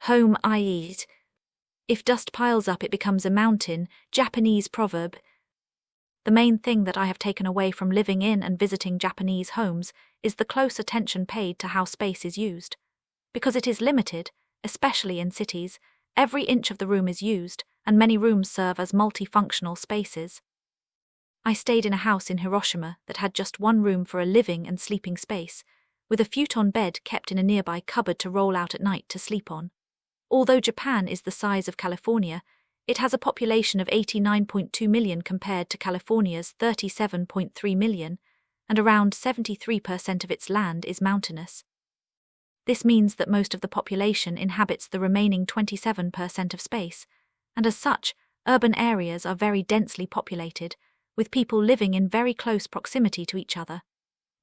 Home I eat. If dust piles up, it becomes a mountain, Japanese proverb. The main thing that I have taken away from living in and visiting Japanese homes is the close attention paid to how space is used. Because it is limited, especially in cities, every inch of the room is used, and many rooms serve as multifunctional spaces. I stayed in a house in Hiroshima that had just one room for a living and sleeping space, with a futon bed kept in a nearby cupboard to roll out at night to sleep on. Although Japan is the size of California, it has a population of 89.2 million compared to California's 37.3 million, and around 73% of its land is mountainous. This means that most of the population inhabits the remaining 27% of space, and as such, urban areas are very densely populated, with people living in very close proximity to each other.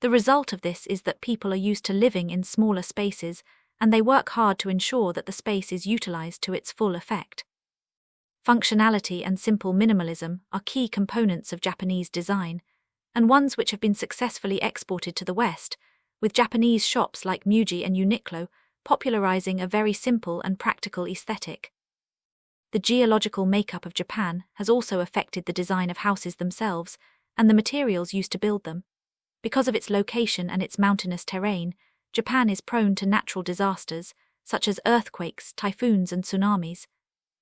The result of this is that people are used to living in smaller spaces, and they work hard to ensure that the space is utilized to its full effect. Functionality and simple minimalism are key components of Japanese design, and ones which have been successfully exported to the West, with Japanese shops like Muji and Uniqlo popularizing a very simple and practical aesthetic. The geological makeup of Japan has also affected the design of houses themselves and the materials used to build them. Because of its location and its mountainous terrain, Japan is prone to natural disasters, such as earthquakes, typhoons, and tsunamis.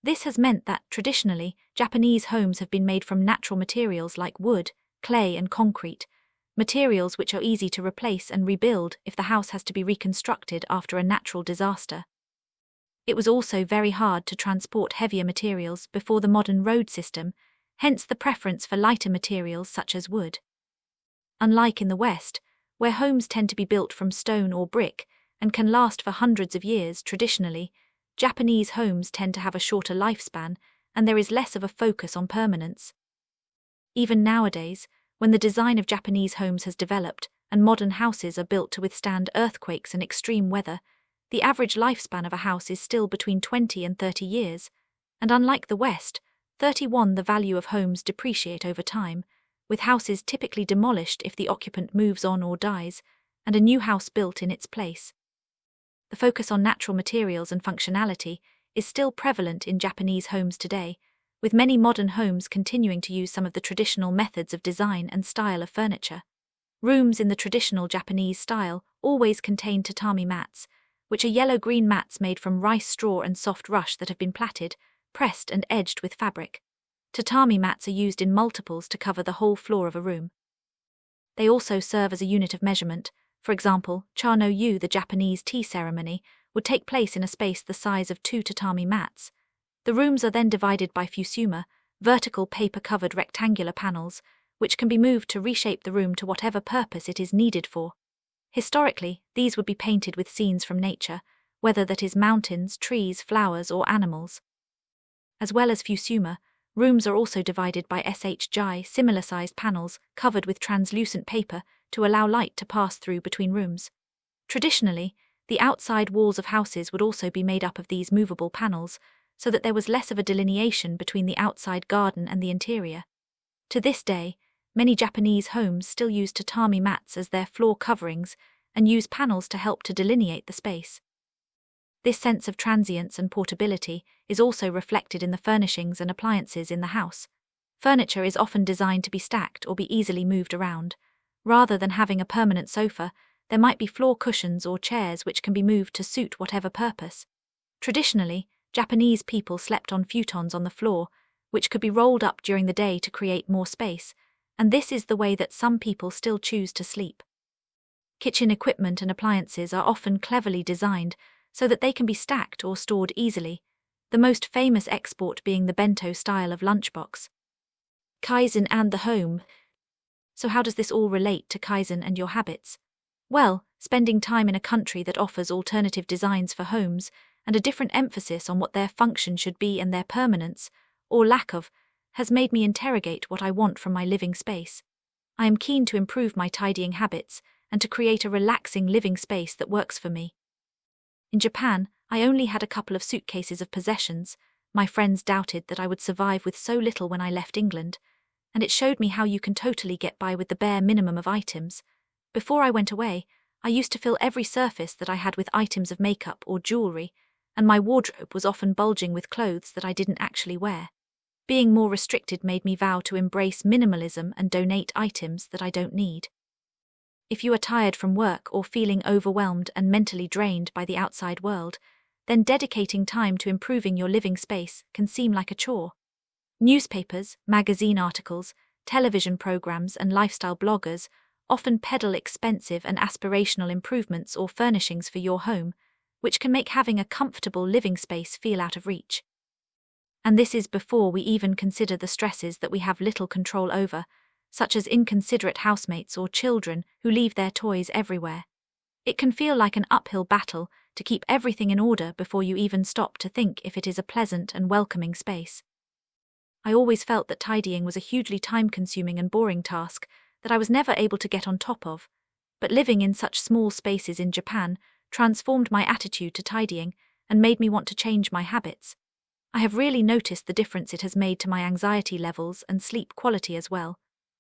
This has meant that, traditionally, Japanese homes have been made from natural materials like wood, clay, and concrete, materials which are easy to replace and rebuild if the house has to be reconstructed after a natural disaster. It was also very hard to transport heavier materials before the modern road system, hence the preference for lighter materials such as wood. Unlike in the West, where homes tend to be built from stone or brick and can last for hundreds of years traditionally, Japanese homes tend to have a shorter lifespan, and there is less of a focus on permanence. Even nowadays, when the design of Japanese homes has developed and modern houses are built to withstand earthquakes and extreme weather, the average lifespan of a house is still between 20 and 30 years, and unlike the West, the value of homes depreciate over time, with houses typically demolished if the occupant moves on or dies, and a new house built in its place. The focus on natural materials and functionality is still prevalent in Japanese homes today, with many modern homes continuing to use some of the traditional methods of design and style of furniture. Rooms in the traditional Japanese style always contain tatami mats, which are yellow-green mats made from rice straw and soft rush that have been plaited, pressed and edged with fabric. Tatami mats are used in multiples to cover the whole floor of a room. They also serve as a unit of measurement. For example, cha no yu, the Japanese tea ceremony, would take place in a space the size of 2 tatami mats. The rooms are then divided by fusuma, vertical paper-covered rectangular panels, which can be moved to reshape the room to whatever purpose it is needed for. Historically, these would be painted with scenes from nature, whether that is mountains, trees, flowers, or animals. As well as fusuma, rooms are also divided by shijai, similar-sized panels covered with translucent paper to allow light to pass through between rooms. Traditionally, the outside walls of houses would also be made up of these movable panels, so that there was less of a delineation between the outside garden and the interior. To this day, many Japanese homes still use tatami mats as their floor coverings and use panels to help to delineate the space. This sense of transience and portability is also reflected in the furnishings and appliances in the house. Furniture is often designed to be stacked or be easily moved around. Rather than having a permanent sofa, there might be floor cushions or chairs which can be moved to suit whatever purpose. Traditionally, Japanese people slept on futons on the floor, which could be rolled up during the day to create more space, and this is the way that some people still choose to sleep. Kitchen equipment and appliances are often cleverly designed so that they can be stacked or stored easily, the most famous export being the bento style of lunchbox. Kaizen and the home. So how does this all relate to Kaizen and your habits? Well, spending time in a country that offers alternative designs for homes and a different emphasis on what their function should be and their permanence, or lack of, has made me interrogate what I want from my living space. I am keen to improve my tidying habits and to create a relaxing living space that works for me. In Japan, I only had a couple of suitcases of possessions. My friends doubted that I would survive with so little when I left England, and it showed me how you can totally get by with the bare minimum of items. Before I went away, I used to fill every surface that I had with items of makeup or jewelry, and my wardrobe was often bulging with clothes that I didn't actually wear. Being more restricted made me vow to embrace minimalism and donate items that I don't need. If you are tired from work or feeling overwhelmed and mentally drained by the outside world, then dedicating time to improving your living space can seem like a chore. Newspapers, magazine articles, television programs, and lifestyle bloggers often peddle expensive and aspirational improvements or furnishings for your home, which can make having a comfortable living space feel out of reach. And this is before we even consider the stresses that we have little control over, such as inconsiderate housemates or children who leave their toys everywhere. It can feel like an uphill battle to keep everything in order before you even stop to think if it is a pleasant and welcoming space. I always felt that tidying was a hugely time-consuming and boring task that I was never able to get on top of, but living in such small spaces in Japan transformed my attitude to tidying and made me want to change my habits. I have really noticed the difference it has made to my anxiety levels and sleep quality as well.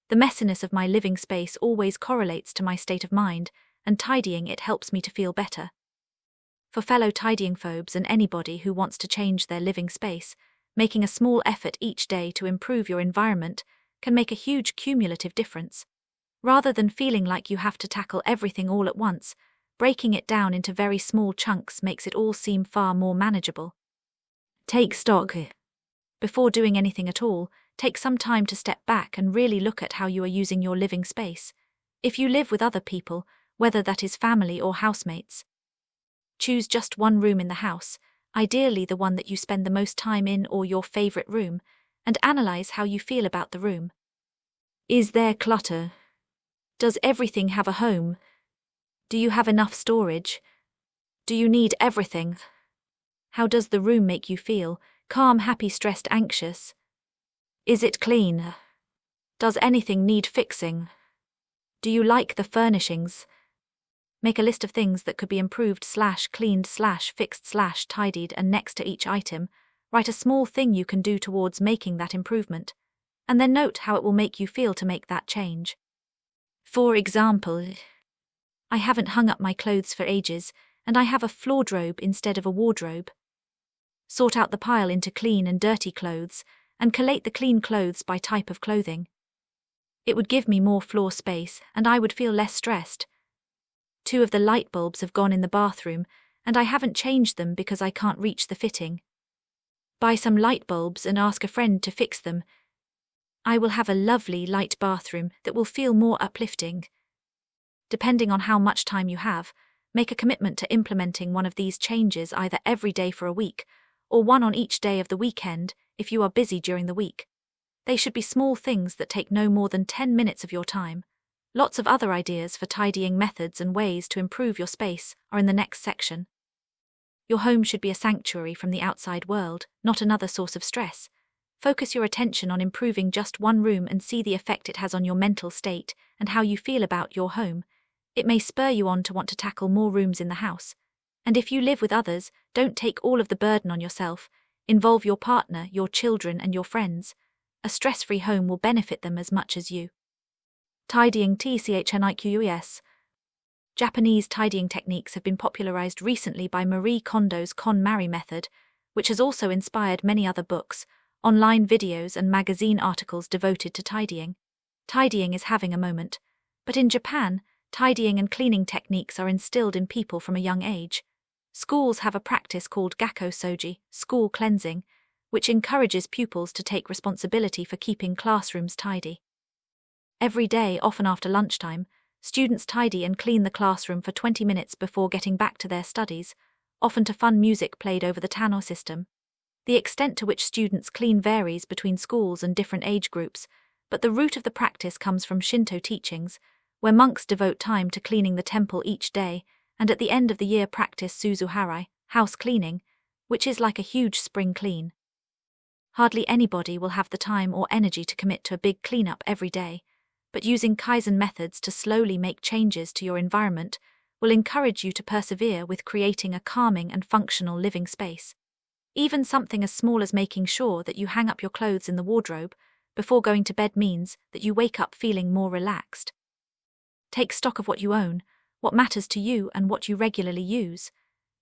The messiness of my living space always correlates to my state of mind, and tidying it helps me to feel better. For fellow tidying phobes and anybody who wants to change their living space, making a small effort each day to improve your environment can make a huge cumulative difference. Rather than feeling like you have to tackle everything all at once, breaking it down into very small chunks makes it all seem far more manageable. Take stock. Before doing anything at all, take some time to step back and really look at how you are using your living space. If you live with other people, whether that is family or housemates, choose just one room in the house, ideally the one that you spend the most time in or your favorite room, and analyze how you feel about the room. Is there clutter? Does everything have a home? Do you have enough storage? Do you need everything? How does the room make you feel? Calm, happy, stressed, anxious? Is it clean? Does anything need fixing? Do you like the furnishings? Make a list of things that could be improved / cleaned / fixed / tidied, and next to each item, write a small thing you can do towards making that improvement, and then note how it will make you feel to make that change. For example, I haven't hung up my clothes for ages, and I have a wardrobe instead of a wardrobe. Sort out the pile into clean and dirty clothes, and collate the clean clothes by type of clothing. It would give me more floor space, and I would feel less stressed. 2 of the light bulbs have gone in the bathroom, and I haven't changed them because I can't reach the fitting. Buy some light bulbs and ask a friend to fix them. I will have a lovely light bathroom that will feel more uplifting. Depending on how much time you have, make a commitment to implementing one of these changes either every day for a week, or one on each day of the weekend if you are busy during the week. They should be small things that take no more than 10 minutes of your time. Lots of other ideas for tidying methods and ways to improve your space are in the next section. Your home should be a sanctuary from the outside world, not another source of stress. Focus your attention on improving just one room and see the effect it has on your mental state and how you feel about your home. It may spur you on to want to tackle more rooms in the house. And if you live with others, don't take all of the burden on yourself. Involve your partner, your children, and your friends. A stress-free home will benefit them as much as you. Tidying TCHNIQUS. Japanese tidying techniques have been popularized recently by Marie Kondo's KonMari method, which has also inspired many other books, online videos, and magazine articles devoted to tidying. Tidying is having a moment, but in Japan, tidying and cleaning techniques are instilled in people from a young age. Schools have a practice called gakko soji, school cleansing, which encourages pupils to take responsibility for keeping classrooms tidy. Every day, often after lunchtime, students tidy and clean the classroom for 20 minutes before getting back to their studies, often to fun music played over the Tannoy system. The extent to which students clean varies between schools and different age groups, but the root of the practice comes from Shinto teachings, where monks devote time to cleaning the temple each day, and at the end of the year practice suzuharai, house cleaning, which is like a huge spring clean. Hardly anybody will have the time or energy to commit to a big cleanup every day, but using Kaizen methods to slowly make changes to your environment will encourage you to persevere with creating a calming and functional living space. Even something as small as making sure that you hang up your clothes in the wardrobe before going to bed means that you wake up feeling more relaxed. Take stock of what you own, what matters to you, and what you regularly use.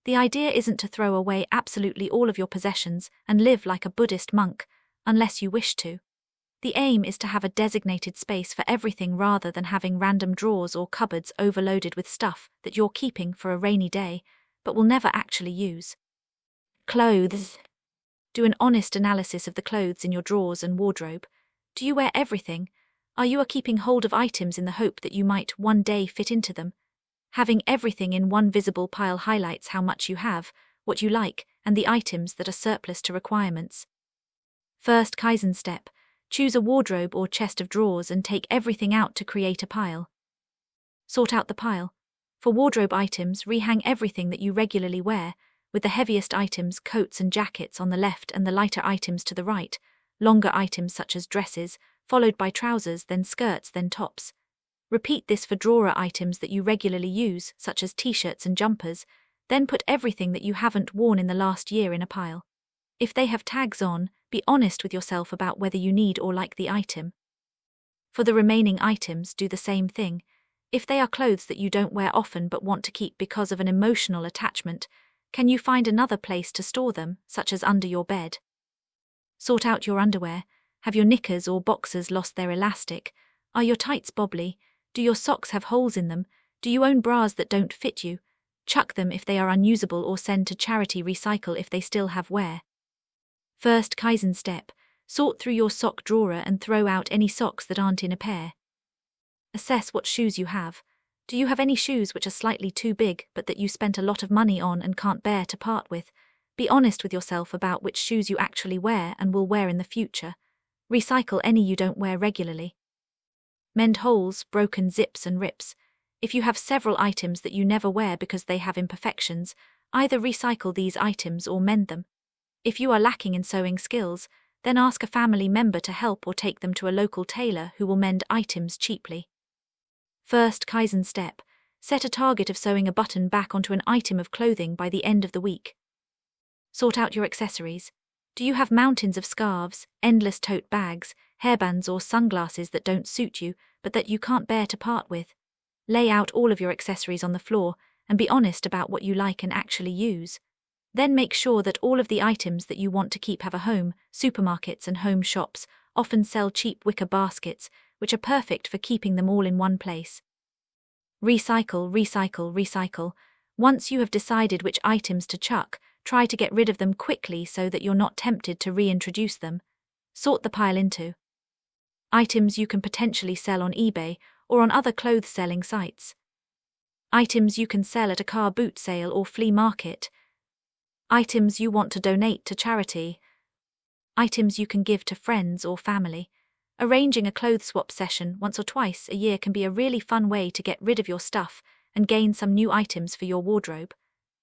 The idea isn't to throw away absolutely all of your possessions and live like a Buddhist monk, unless you wish to. The aim is to have a designated space for everything rather than having random drawers or cupboards overloaded with stuff that you're keeping for a rainy day, but will never actually use. Clothes. Do an honest analysis of the clothes in your drawers and wardrobe. Do you wear everything? Are you keeping hold of items in the hope that you might one day fit into them? Having everything in one visible pile highlights how much you have, what you like, and the items that are surplus to requirements. First Kaizen step. Choose a wardrobe or chest of drawers and take everything out to create a pile. Sort out the pile. For wardrobe items, rehang everything that you regularly wear, with the heaviest items, coats and jackets, on the left and the lighter items to the right, longer items such as dresses, followed by trousers, then skirts, then tops. Repeat this for drawer items that you regularly use, such as t-shirts and jumpers, then put everything that you haven't worn in the last year in a pile. If they have tags on, be honest with yourself about whether you need or like the item. For the remaining items, do the same thing. If they are clothes that you don't wear often but want to keep because of an emotional attachment, can you find another place to store them, such as under your bed? Sort out your underwear. Have your knickers or boxers lost their elastic? Are your tights bobbly? Do your socks have holes in them? Do you own bras that don't fit you? Chuck them if they are unusable or send to charity. Recycle if they still have wear. First Kaizen step. Sort through your sock drawer and throw out any socks that aren't in a pair. Assess what shoes you have. Do you have any shoes which are slightly too big but that you spent a lot of money on and can't bear to part with? Be honest with yourself about which shoes you actually wear and will wear in the future. Recycle any you don't wear regularly. Mend holes, broken zips and rips. If you have several items that you never wear because they have imperfections, either recycle these items or mend them. If you are lacking in sewing skills, then ask a family member to help or take them to a local tailor who will mend items cheaply. First Kaizen step. Set a target of sewing a button back onto an item of clothing by the end of the week. Sort out your accessories. Do you have mountains of scarves, endless tote bags, hairbands or sunglasses that don't suit you but that you can't bear to part with? Lay out all of your accessories on the floor and be honest about what you like and actually use. Then make sure that all of the items that you want to keep have a home. Supermarkets and home shops often sell cheap wicker baskets, which are perfect for keeping them all in one place. Recycle, recycle, recycle. Once you have decided which items to chuck, try to get rid of them quickly so that you're not tempted to reintroduce them. Sort the pile into items you can potentially sell on eBay or on other clothes-selling sites. Items you can sell at a car boot sale or flea market. Items you want to donate to charity. Items you can give to friends or family. Arranging a clothes swap session once or twice a year can be a really fun way to get rid of your stuff and gain some new items for your wardrobe.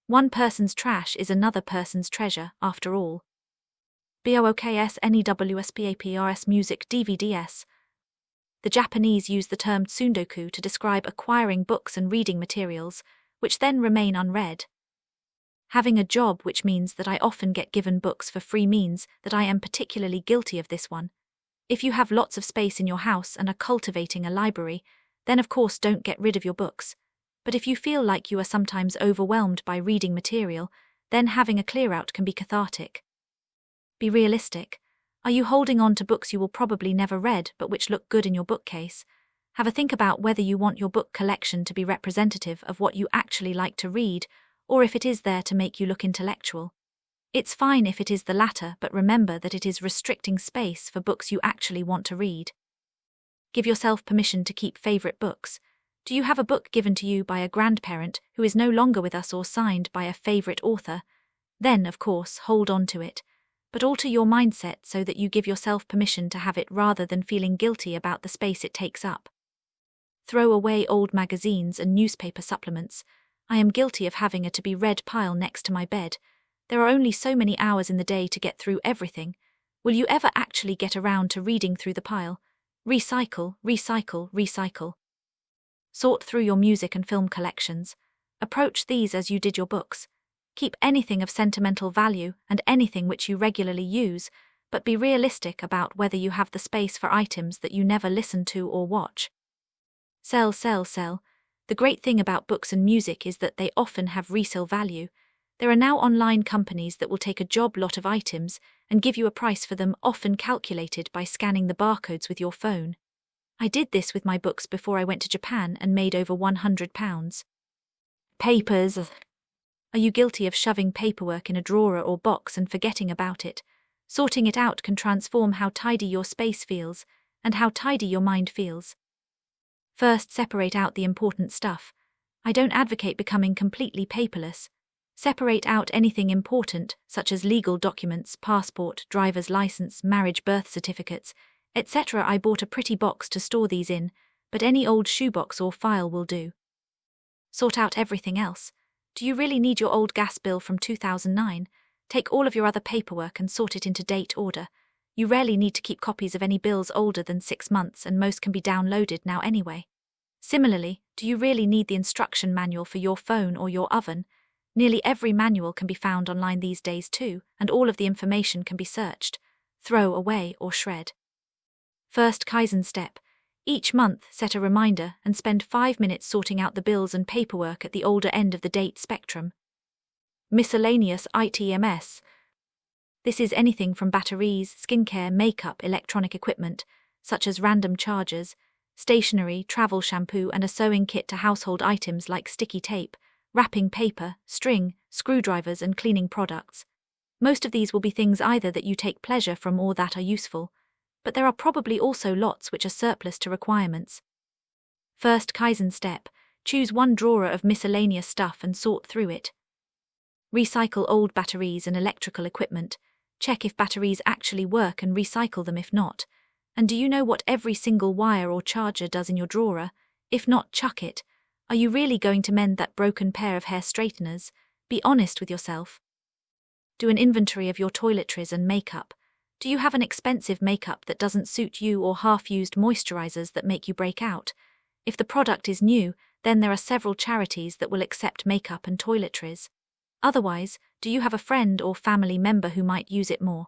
One person's trash is another person's treasure, after all. BOOKS NEWSPAPRS Music DVDS. The Japanese use the term tsundoku to describe acquiring books and reading materials, which then remain unread. Having a job which means that I often get given books for free means that I am particularly guilty of this one. If you have lots of space in your house and are cultivating a library, then of course don't get rid of your books. But if you feel like you are sometimes overwhelmed by reading material, then having a clear out can be cathartic. Be realistic. Are you holding on to books you will probably never read but which look good in your bookcase? Have a think about whether you want your book collection to be representative of what you actually like to read, or if it is there to make you look intellectual. It's fine if it is the latter, but remember that it is restricting space for books you actually want to read. Give yourself permission to keep favorite books. Do you have a book given to you by a grandparent who is no longer with us or signed by a favorite author? Then, of course, hold on to it. But alter your mindset so that you give yourself permission to have it rather than feeling guilty about the space it takes up. Throw away old magazines and newspaper supplements. I am guilty of having a to-be-read pile next to my bed. There are only so many hours in the day to get through everything. Will you ever actually get around to reading through the pile? Recycle, recycle, recycle. Sort through your music and film collections. Approach these as you did your books. Keep anything of sentimental value and anything which you regularly use, but be realistic about whether you have the space for items that you never listen to or watch. Sell, sell, sell. The great thing about books and music is that they often have resale value. There are now online companies that will take a job lot of items and give you a price for them, often calculated by scanning the barcodes with your phone. I did this with my books before I went to Japan and made over £100. Papers. Are you guilty of shoving paperwork in a drawer or box and forgetting about it? Sorting it out can transform how tidy your space feels and how tidy your mind feels. First, separate out the important stuff. I don't advocate becoming completely paperless. Separate out anything important, such as legal documents, passport, driver's license, marriage, birth certificates, etc. I bought a pretty box to store these in, but any old shoebox or file will do. Sort out everything else. Do you really need your old gas bill from 2009? Take all of your other paperwork and sort it into date order. You rarely need to keep copies of any bills older than 6 months, and most can be downloaded now anyway. Similarly, do you really need the instruction manual for your phone or your oven? Nearly every manual can be found online these days too, and all of the information can be searched. Throw away or shred. First Kaizen step. Each month, set a reminder and spend 5 minutes sorting out the bills and paperwork at the older end of the date spectrum. Miscellaneous items. This is anything from batteries, skincare, makeup, electronic equipment, such as random chargers, stationery, travel shampoo, and a sewing kit, to household items like sticky tape, wrapping paper, string, screwdrivers, and cleaning products. Most of these will be things either that you take pleasure from or that are useful, but there are probably also lots which are surplus to requirements. First Kaizen step. Choose one drawer of miscellaneous stuff and sort through it. Recycle old batteries and electrical equipment. Check if batteries actually work and recycle them if not. And do you know what every single wire or charger does in your drawer? If not, chuck it. Are you really going to mend that broken pair of hair straighteners? Be honest with yourself. Do an inventory of your toiletries and makeup. Do you have an expensive makeup that doesn't suit you, or half-used moisturizers that make you break out? If the product is new, then there are several charities that will accept makeup and toiletries. Otherwise, do you have a friend or family member who might use it more?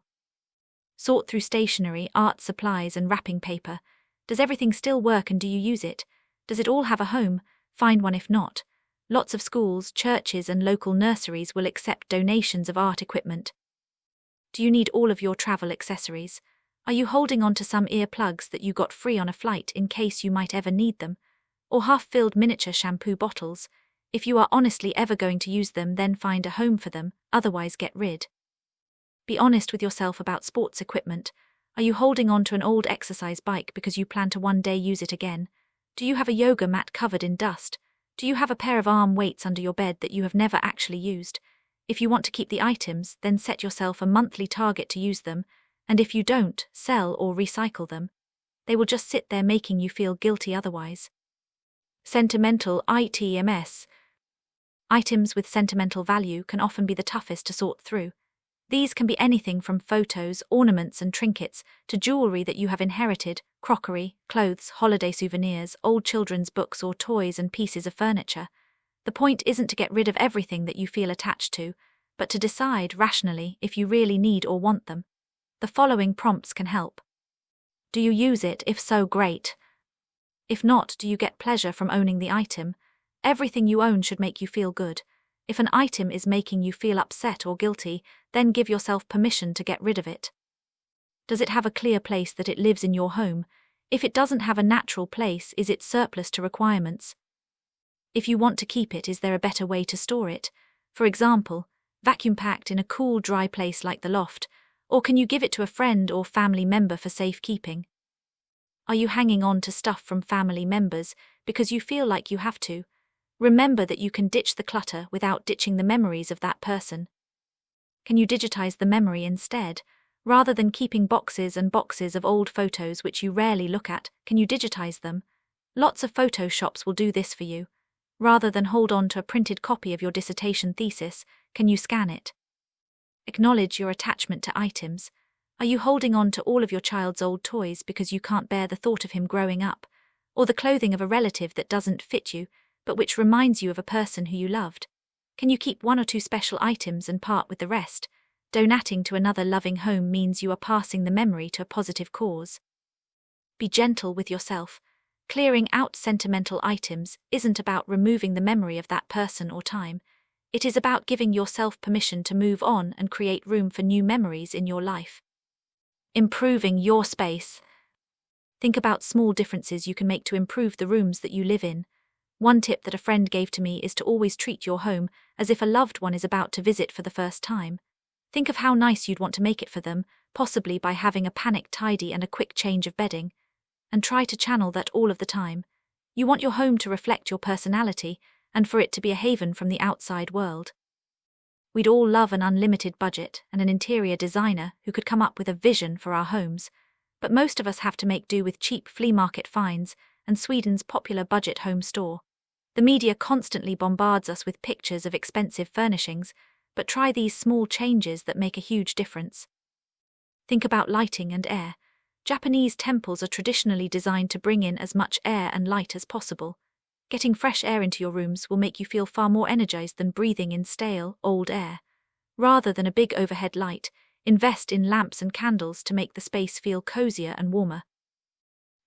Sort through stationery, art supplies, and wrapping paper. Does everything still work and do you use it? Does it all have a home? Find one if not. Lots of schools, churches, and local nurseries will accept donations of art equipment. Do you need all of your travel accessories? Are you holding on to some earplugs that you got free on a flight in case you might ever need them? Or half-filled miniature shampoo bottles? If you are honestly ever going to use them, then find a home for them, otherwise get rid. Be honest with yourself about sports equipment. Are you holding on to an old exercise bike because you plan to one day use it again? Do you have a yoga mat covered in dust? Do you have a pair of arm weights under your bed that you have never actually used? If you want to keep the items, then set yourself a monthly target to use them, and if you don't, sell or recycle them. They will just sit there making you feel guilty otherwise. Sentimental items. Items with sentimental value can often be the toughest to sort through. These can be anything from photos, ornaments, and trinkets to jewelry that you have inherited, crockery, clothes, holiday souvenirs, old children's books, or toys and pieces of furniture. The point isn't to get rid of everything that you feel attached to, but to decide rationally if you really need or want them. The following prompts can help. Do you use it? If so, great. If not, do you get pleasure from owning the item? Everything you own should make you feel good. If an item is making you feel upset or guilty, then give yourself permission to get rid of it. Does it have a clear place that it lives in your home? If it doesn't have a natural place, is it surplus to requirements? If you want to keep it, is there a better way to store it? For example, vacuum-packed in a cool, dry place like the loft, or can you give it to a friend or family member for safekeeping? Are you hanging on to stuff from family members because you feel like you have to? Remember that you can ditch the clutter without ditching the memories of that person. Can you digitize the memory instead? Rather than keeping boxes and boxes of old photos which you rarely look at, can you digitize them? Lots of photo shops will do this for you. Rather than hold on to a printed copy of your dissertation thesis, can you scan it? Acknowledge your attachment to items. Are you holding on to all of your child's old toys because you can't bear the thought of him growing up? Or the clothing of a relative that doesn't fit you, but which reminds you of a person who you loved? Can you keep one or two special items and part with the rest? Donating to another loving home means you are passing the memory to a positive cause. Be gentle with yourself. Clearing out sentimental items isn't about removing the memory of that person or time. It is about giving yourself permission to move on and create room for new memories in your life. Improving your space. Think about small differences you can make to improve the rooms that you live in. One tip that a friend gave to me is to always treat your home as if a loved one is about to visit for the first time. Think of how nice you'd want to make it for them, possibly by having a panic tidy and a quick change of bedding. And try to channel that all of the time. You want your home to reflect your personality and for it to be a haven from the outside world. We'd all love an unlimited budget and an interior designer who could come up with a vision for our homes, but most of us have to make do with cheap flea market finds and Sweden's popular budget home store. The media constantly bombards us with pictures of expensive furnishings, but try these small changes that make a huge difference. Think about lighting and air. Japanese temples are traditionally designed to bring in as much air and light as possible. Getting fresh air into your rooms will make you feel far more energized than breathing in stale, old air. Rather than a big overhead light, invest in lamps and candles to make the space feel cozier and warmer.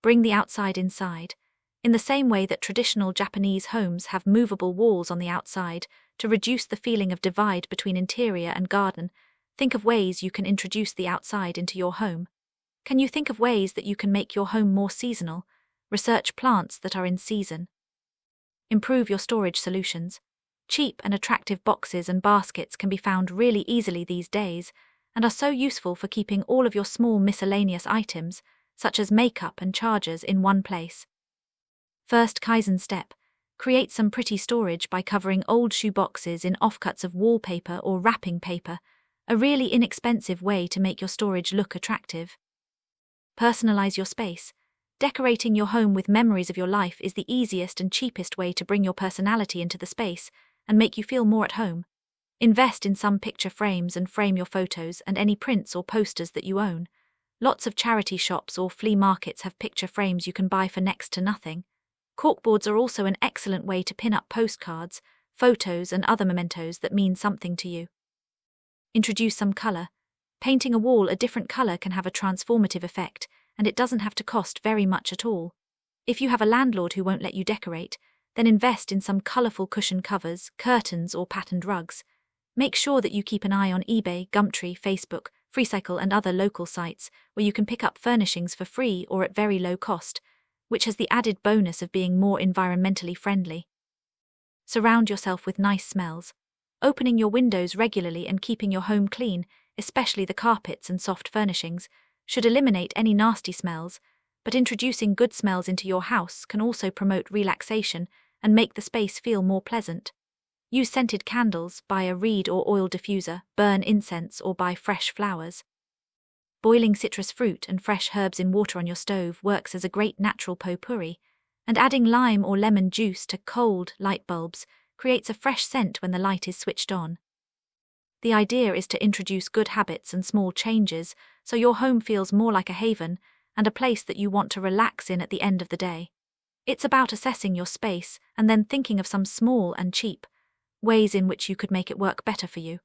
Bring the outside inside. In the same way that traditional Japanese homes have movable walls on the outside to reduce the feeling of divide between interior and garden, think of ways you can introduce the outside into your home. Can you think of ways that you can make your home more seasonal? Research plants that are in season. Improve your storage solutions. Cheap and attractive boxes and baskets can be found really easily these days and are so useful for keeping all of your small miscellaneous items, such as makeup and chargers, in one place. First Kaizen step. Create some pretty storage by covering old shoe boxes in offcuts of wallpaper or wrapping paper, a really inexpensive way to make your storage look attractive. Personalize your space. Decorating your home with memories of your life is the easiest and cheapest way to bring your personality into the space and make you feel more at home. Invest in some picture frames and frame your photos and any prints or posters that you own. Lots of charity shops or flea markets have picture frames you can buy for next to nothing. Corkboards are also an excellent way to pin up postcards, photos, and other mementos that mean something to you. Introduce some color. Painting a wall a different color can have a transformative effect, and it doesn't have to cost very much at all. If you have a landlord who won't let you decorate, then invest in some colorful cushion covers, curtains, or patterned rugs. Make sure that you keep an eye on eBay, Gumtree, Facebook, FreeCycle, and other local sites where you can pick up furnishings for free or at very low cost, which has the added bonus of being more environmentally friendly. Surround yourself with nice smells. Opening your windows regularly and keeping your home clean, especially the carpets and soft furnishings, should eliminate any nasty smells, but introducing good smells into your house can also promote relaxation and make the space feel more pleasant. Use scented candles, buy a reed or oil diffuser, burn incense, or buy fresh flowers. Boiling citrus fruit and fresh herbs in water on your stove works as a great natural potpourri, and adding lime or lemon juice to cold light bulbs creates a fresh scent when the light is switched on. The idea is to introduce good habits and small changes so your home feels more like a haven and a place that you want to relax in at the end of the day. It's about assessing your space and then thinking of some small and cheap ways in which you could make it work better for you.